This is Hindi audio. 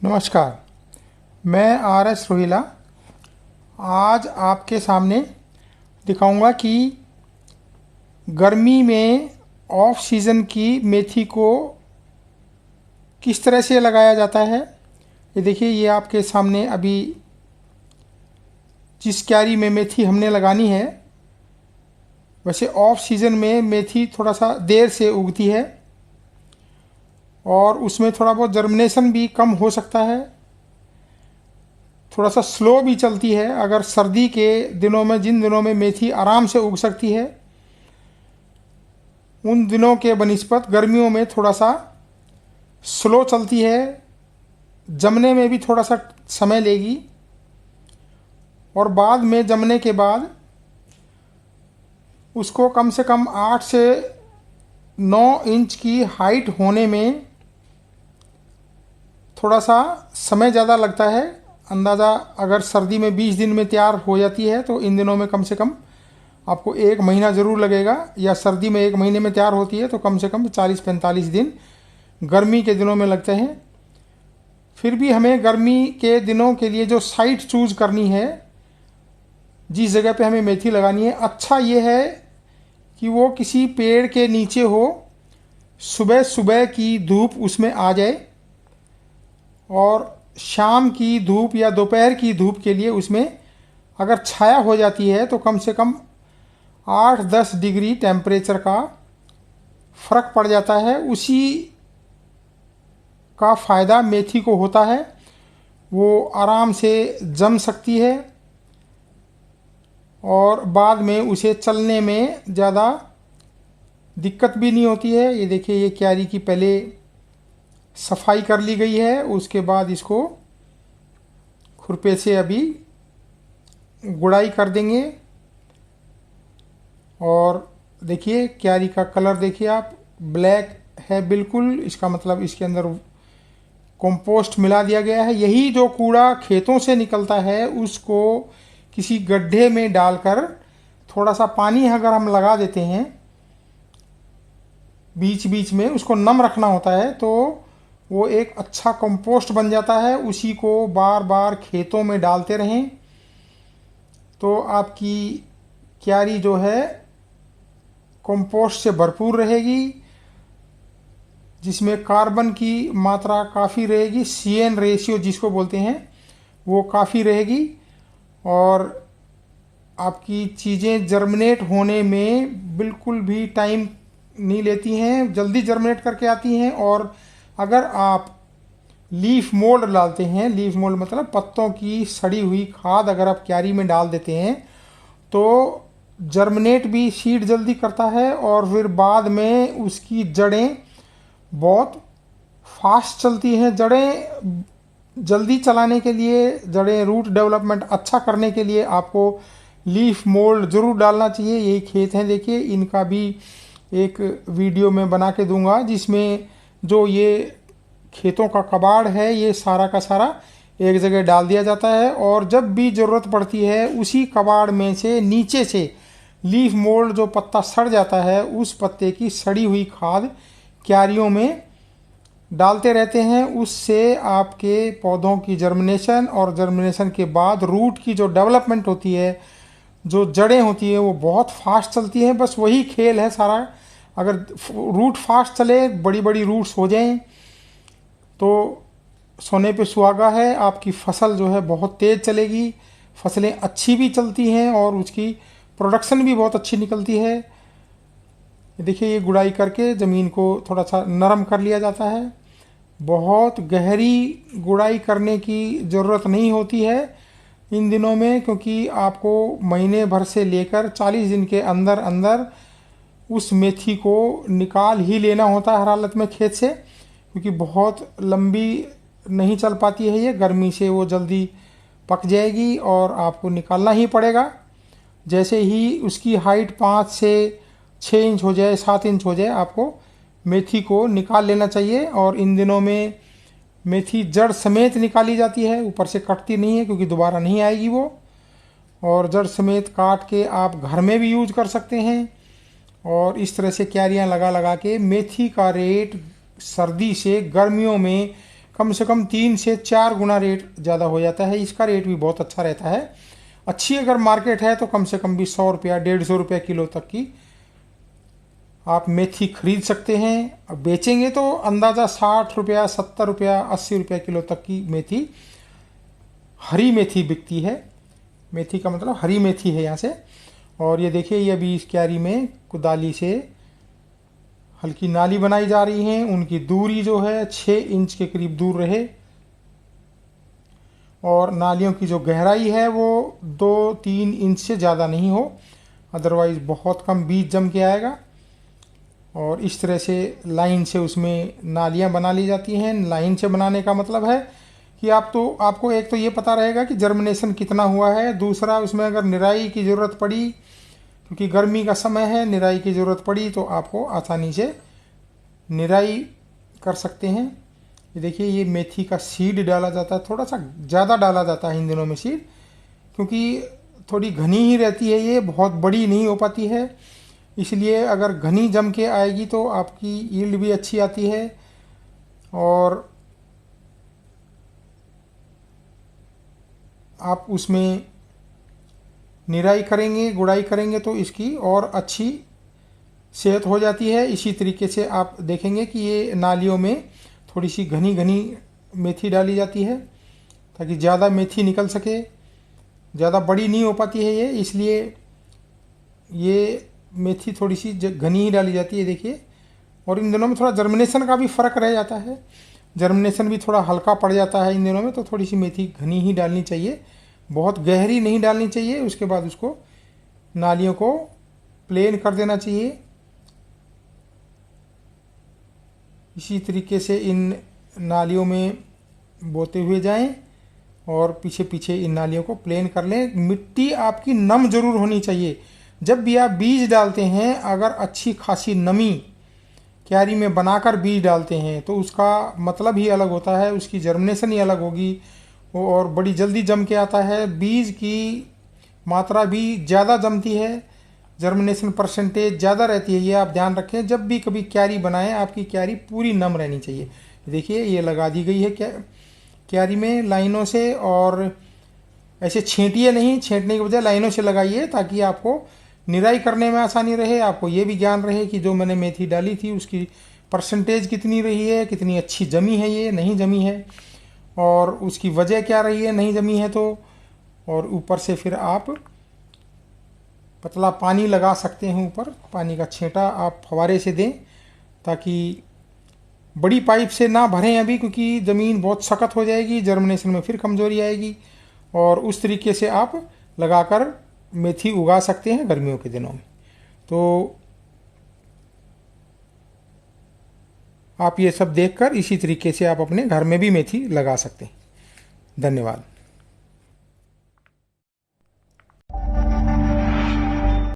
नमस्कार, मैं आर एस रोहिला आज आपके सामने दिखाऊंगा कि गर्मी में ऑफ सीज़न की मेथी को किस तरह से लगाया जाता है। ये देखिए, ये आपके सामने अभी जिस क्यारी में मेथी हमने लगानी है, वैसे ऑफ सीज़न में मेथी थोड़ा सा देर से उगती है और उसमें थोड़ा बहुत जर्मिनेशन भी कम हो सकता है, थोड़ा सा स्लो भी चलती है। अगर सर्दी के दिनों में, जिन दिनों में मेथी आराम से उग सकती है, उन दिनों के बनिस्पत गर्मियों में थोड़ा सा स्लो चलती है, जमने में भी थोड़ा सा समय लेगी और बाद में जमने के बाद उसको कम से कम 8 से 9 इंच की हाइट होने में थोड़ा सा समय ज़्यादा लगता है। अंदाज़ा अगर सर्दी में 20 दिन में तैयार हो जाती है तो इन दिनों में कम से कम आपको 1 महीना ज़रूर लगेगा, या सर्दी में 1 महीने में तैयार होती है तो कम से कम 40-45 दिन गर्मी के दिनों में लगते हैं। फिर भी हमें गर्मी के दिनों के लिए जो साइट चूज़ करनी है, जिस जगह पे हमें मेथी लगानी है, अच्छा ये है कि वो किसी पेड़ के नीचे हो, सुबह सुबह की धूप उसमें आ जाए और शाम की धूप या दोपहर की धूप के लिए उसमें अगर छाया हो जाती है तो कम से कम 8-10 डिग्री टेम्परेचर का फ़र्क पड़ जाता है। उसी का फ़ायदा मेथी को होता है, वो आराम से जम सकती है और बाद में उसे चलने में ज़्यादा दिक्कत भी नहीं होती है। ये देखिए, ये क्यारी की पहले सफाई कर ली गई है, उसके बाद इसको खुरपे से अभी गुड़ाई कर देंगे। और देखिए, क्यारी का कलर देखिए आप, ब्लैक है बिल्कुल, इसका मतलब इसके अंदर कंपोस्ट मिला दिया गया है। यही जो कूड़ा खेतों से निकलता है उसको किसी गड्ढे में डालकर थोड़ा सा पानी अगर हम लगा देते हैं, बीच बीच में उसको नम रखना होता है, तो वो एक अच्छा कंपोस्ट बन जाता है। उसी को बार बार खेतों में डालते रहें तो आपकी क्यारी जो है कंपोस्ट से भरपूर रहेगी, जिसमें कार्बन की मात्रा काफ़ी रहेगी, CN रेशियो जिसको बोलते हैं वो काफ़ी रहेगी और आपकी चीज़ें जर्मिनेट होने में बिल्कुल भी टाइम नहीं लेती हैं, जल्दी जर्मिनेट करके आती हैं। और अगर आप लीफ मोल्ड डालते हैं, लीफ मोल्ड मतलब पत्तों की सड़ी हुई खाद अगर आप क्यारी में डाल देते हैं तो जर्मिनेट भी सीड जल्दी करता है और फिर बाद में उसकी जड़ें बहुत फास्ट चलती हैं। जड़ें जल्दी चलाने के लिए, जड़ें रूट डेवलपमेंट अच्छा करने के लिए आपको लीफ मोल्ड ज़रूर डालना चाहिए। यही खेत हैं, देखिए, इनका भी एक वीडियो में बना के दूंगा, जिसमें जो ये खेतों का कबाड़ है ये सारा का सारा एक जगह डाल दिया जाता है और जब भी ज़रूरत पड़ती है उसी कबाड़ में से नीचे से लीफ मोल्ड, जो पत्ता सड़ जाता है, उस पत्ते की सड़ी हुई खाद क्यारियों में डालते रहते हैं। उससे आपके पौधों की जर्मिनेशन और जर्मिनेशन के बाद रूट की जो डेवलपमेंट होती है, जो जड़ें होती है, वो बहुत फास्ट चलती हैं। बस वही खेल है सारा। अगर रूट फास्ट चले, बड़ी बड़ी रूट्स हो जाएं, तो सोने पे सुहागा है, आपकी फसल जो है बहुत तेज़ चलेगी, फसलें अच्छी भी चलती हैं और उसकी प्रोडक्शन भी बहुत अच्छी निकलती है। देखिए, ये गुड़ाई करके ज़मीन को थोड़ा सा नरम कर लिया जाता है। बहुत गहरी गुड़ाई करने की ज़रूरत नहीं होती है इन दिनों में, क्योंकि आपको महीने भर से लेकर 40 दिन के अंदर अंदर उस मेथी को निकाल ही लेना होता है हर हालत में खेत से, क्योंकि बहुत लंबी नहीं चल पाती है ये, गर्मी से वो जल्दी पक जाएगी और आपको निकालना ही पड़ेगा। जैसे ही उसकी हाइट 5 से 6 इंच हो जाए, 7 इंच हो जाए, आपको मेथी को निकाल लेना चाहिए। और इन दिनों में मेथी जड़ समेत निकाली जाती है, ऊपर से कटती नहीं है क्योंकि दोबारा नहीं आएगी वो। और जड़ समेत काट के आप घर में भी यूज कर सकते हैं और इस तरह से क्यारियाँ लगा लगा के मेथी का रेट सर्दी से गर्मियों में कम से कम 3 से 4 गुना रेट ज़्यादा हो जाता है। इसका रेट भी बहुत अच्छा रहता है। अच्छी अगर मार्केट है तो कम से कम भी 100 रुपया 150 रुपया किलो तक की आप मेथी खरीद सकते हैं। अब बेचेंगे तो अंदाज़ा 60 रुपया 70 रुपया 80 रुपया किलो तक की मेथी, हरी मेथी बिकती है। मेथी का मतलब हरी मेथी है यहाँ से। और ये देखिए, ये अभी इस क्यारी में कुदाली से हल्की नाली बनाई जा रही है। उनकी दूरी जो है 6 इंच के करीब दूर रहे, और नालियों की जो गहराई है वो 2-3 इंच से ज़्यादा नहीं हो, अदरवाइज़ बहुत कम बीज जम के आएगा। और इस तरह से लाइन से उसमें नालियाँ बना ली जाती हैं। लाइन से बनाने का मतलब है कि आपको एक तो ये पता रहेगा कि जर्मिनेशन कितना हुआ है, दूसरा उसमें अगर निराई की ज़रूरत पड़ी, क्योंकि गर्मी का समय है, निराई की ज़रूरत पड़ी तो आपको आसानी से निराई कर सकते हैं। ये देखिए, ये मेथी का सीड डाला जाता है, थोड़ा सा ज़्यादा डाला जाता है इन दिनों में सीड, क्योंकि थोड़ी घनी ही रहती है, ये बहुत बड़ी नहीं हो पाती है। इसलिए अगर घनी जम के आएगी तो आपकी यील्ड भी अच्छी आती है। और आप उसमें निराई करेंगे, गुड़ाई करेंगे तो इसकी और अच्छी सेहत हो जाती है। इसी तरीके से आप देखेंगे कि ये नालियों में थोड़ी सी घनी घनी मेथी डाली जाती है ताकि ज़्यादा मेथी निकल सके। ज़्यादा बड़ी नहीं हो पाती है ये, इसलिए ये मेथी थोड़ी सी घनी ही डाली जाती है। देखिए, और इन दिनों में थोड़ा जर्मिनेशन का भी फ़र्क रह जाता है, जर्मिनेशन भी थोड़ा हल्का पड़ जाता है इन दिनों में, तो थोड़ी सी मेथी घनी ही डालनी चाहिए, बहुत गहरी नहीं डालनी चाहिए। उसके बाद उसको नालियों को प्लेन कर देना चाहिए। इसी तरीके से इन नालियों में बोते हुए जाएं और पीछे पीछे इन नालियों को प्लेन कर लें। मिट्टी आपकी नम जरूर होनी चाहिए। जब भी आप बीज डालते हैं, अगर अच्छी खासी नमी क्यारी में बनाकर बीज डालते हैं तो उसका मतलब ही अलग होता है, उसकी जर्मिनेशन ही अलग होगी और बड़ी जल्दी जम के आता है। बीज की मात्रा भी ज़्यादा जमती है, जर्मिनेशन परसेंटेज ज़्यादा रहती है। ये आप ध्यान रखें, जब भी कभी क्यारी बनाएं आपकी क्यारी पूरी नम रहनी चाहिए। देखिए, ये लगा दी गई है क्यारी में लाइनों से, और ऐसे छींटिए नहीं, छींटने के बजाय लाइनों से लगाइए ताकि आपको निराई करने में आसानी रहे। आपको ये भी ज्ञान रहे कि जो मैंने मेथी डाली थी उसकी परसेंटेज कितनी रही है, कितनी अच्छी जमी है, ये नहीं जमी है, और उसकी वजह क्या रही है नहीं जमी है तो। और ऊपर से फिर आप पतला पानी लगा सकते हैं, ऊपर पानी का छींटा आप फवारे से दें, ताकि बड़ी पाइप से ना भरें अभी, क्योंकि ज़मीन बहुत सख्त हो जाएगी, जर्मिनेशन में फिर कमज़ोरी आएगी। और उस तरीके से आप लगाकर मेथी उगा सकते हैं गर्मियों के दिनों में। तो आप ये सब देखकर इसी तरीके से आप अपने घर में भी मेथी लगा सकते हैं। धन्यवाद।